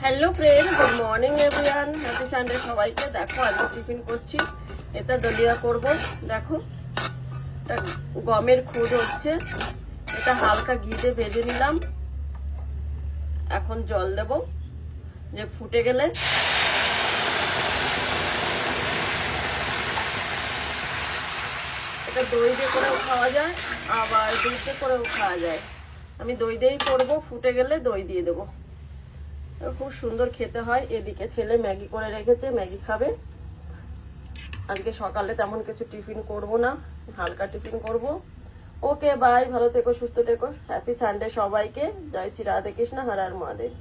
Hello friend, good morning everyone. Happy Sunday সবাইকে। দেখো আজকে টিফিন করছি, এটা দলিয়া করব। দেখো এটা গমের খুদ হচ্ছে, এটা হালকা ঘি দিয়ে ভেজে নিলাম। এখন জল দেব, যে ফুটে গেলে এটা দই দিয়ে করেও খাওয়া যায়, আবার দুধে করেও খাওয়া যায়। আমি দই দিয়েই করবো, ফুটে গেলে দই দিয়ে দেবো। খুব সুন্দর খেতে হয়। এদিকে ছেলে ম্যাগি করে রেখেছে, ম্যাগি খাবে। আজকে সকালে তেমন কিছু টিফিন করব না, হালকা টিফিন করব। ওকে বাই, ভালো থেকো, সুস্থ থেকো। হ্যাপি সানডে সবাইকে। জয় শ্রী রাধে কৃষ্ণ, হর হর মহাদেব।